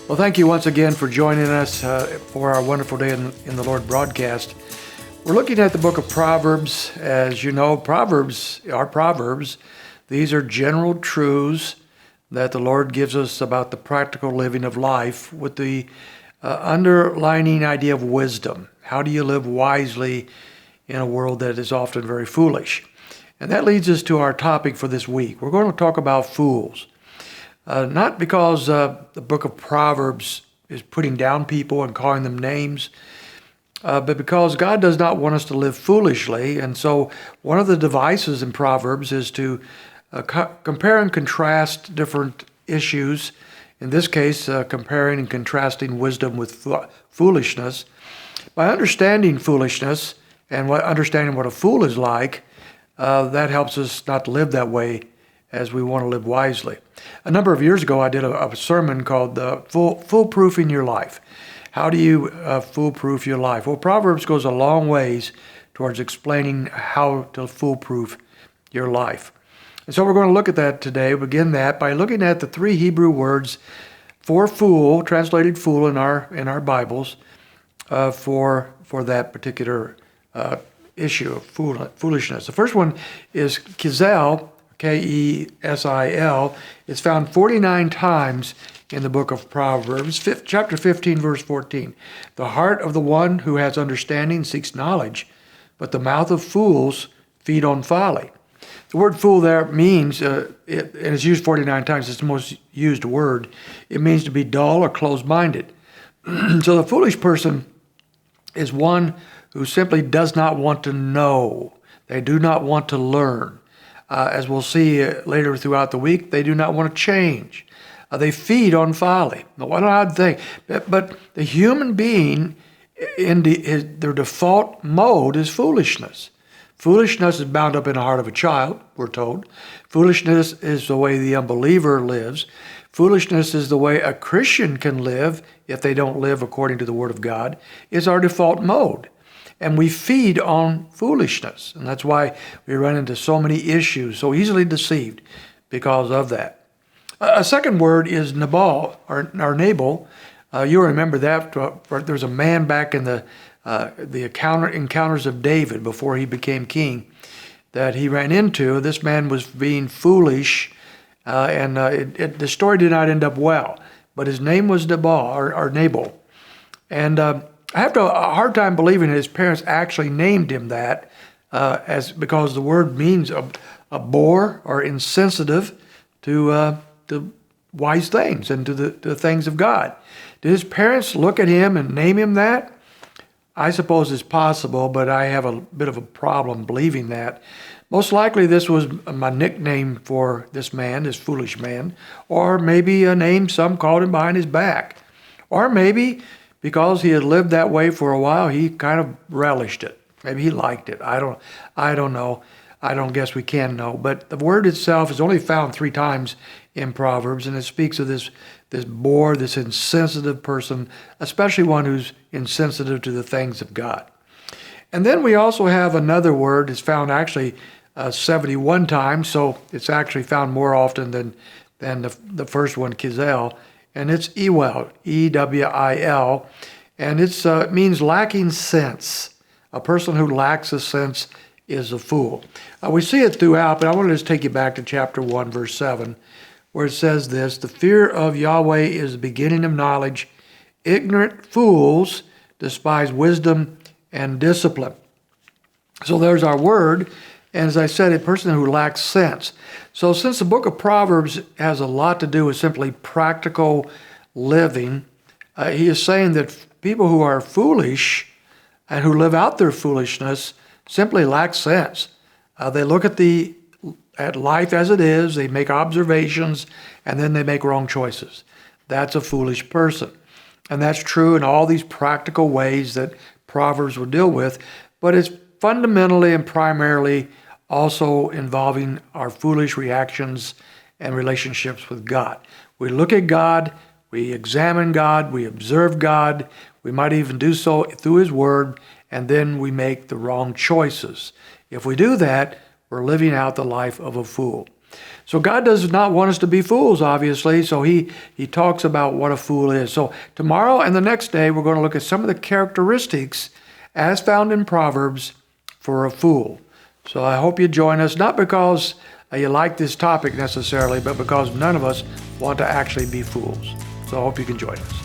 Well, thank you once again for joining us for our Wonderful Day in the Lord broadcast. We're looking at the book of Proverbs. As you know, Proverbs are Proverbs. These are general truths that the Lord gives us about the practical living of life with the underlining idea of wisdom. How do you live wisely in a world that is often very foolish? And that leads us to our topic for this week. We're going to talk about fools. Not because the book of Proverbs is putting down people and calling them names, but because God does not want us to live foolishly. And so one of the devices in Proverbs is to compare and contrast different issues. In this case, comparing and contrasting wisdom with foolishness. By understanding foolishness and understanding what a fool is like, that helps us not to live that way as we want to live wisely. A number of years ago, I did a sermon called Foolproofing Your Life. How do you foolproof your life? Well, Proverbs goes a long ways towards explaining how to foolproof your life. And so we're going to look at that today, begin that by looking at the three Hebrew words for fool, translated fool in our Bibles, for that particular issue of foolishness. The first one is Kesil, Kesil. It's found 49 times in the book of Proverbs, chapter 15, verse 14. The heart of the one who has understanding seeks knowledge, but the mouth of fools feed on folly. The word fool there means, and it's used 49 times, it's the most used word. It means to be dull or closed-minded. So the foolish person is one who simply does not want to know. They do not want to learn. As we'll see later throughout the week, they do not want to change. They feed on folly. Now, what an odd thing. But the human being, their default mode is foolishness. Foolishness is bound up in the heart of a child, we're told. Foolishness is the way the unbeliever lives. Foolishness is the way a Christian can live if they don't live according to the Word of God, is our default mode. And we feed on foolishness. And that's why we run into so many issues, so easily deceived because of that. A second word is Nabal, or Nabal. You'll remember that. There's a man back in the encounters of David before he became king that he ran into. This man was being foolish, and the story did not end up well. But his name was Nabal. And I have a hard time believing his parents actually named him that, because the word means a bore or insensitive to wise things and to the things of God. Did his parents look at him and name him that? I suppose it's possible, but I have a bit of a problem believing that. Most likely this was my nickname for this man, this foolish man, or maybe a name some called him behind his back. Or maybe because he had lived that way for a while, he kind of relished it. Maybe he liked it. I don't know. I don't guess we can know. But the word itself is only found 3 times in Proverbs, and it speaks of this bore, this insensitive person, especially one who's insensitive to the things of God. And then we also have another word. It's found actually 71 times, so it's actually found more often than the first one, Kesil. And it's Ewil, E-W-I-L, and it means lacking sense. A person who lacks a sense is a fool. We see it throughout, but I want to just take you back to chapter 1, verse 7, where it says this: the fear of Yahweh is the beginning of knowledge. Ignorant fools despise wisdom and discipline. So there's our word. And as I said, a person who lacks sense. So since the book of Proverbs has a lot to do with simply practical living, he is saying that people who are foolish and who live out their foolishness simply lack sense. They look at life as it is, they make observations, and then they make wrong choices. That's a foolish person. And that's true in all these practical ways that Proverbs will deal with, but it's fundamentally and primarily also involving our foolish reactions and relationships with God. We look at God, we examine God, we observe God, we might even do so through His Word, and then we make the wrong choices. If we do that, we're living out the life of a fool. So God does not want us to be fools, obviously. So he talks about what a fool is. So tomorrow and the next day, we're going to look at some of the characteristics as found in Proverbs for a fool. So I hope you join us, not because you like this topic necessarily, but because none of us want to actually be fools. So I hope you can join us.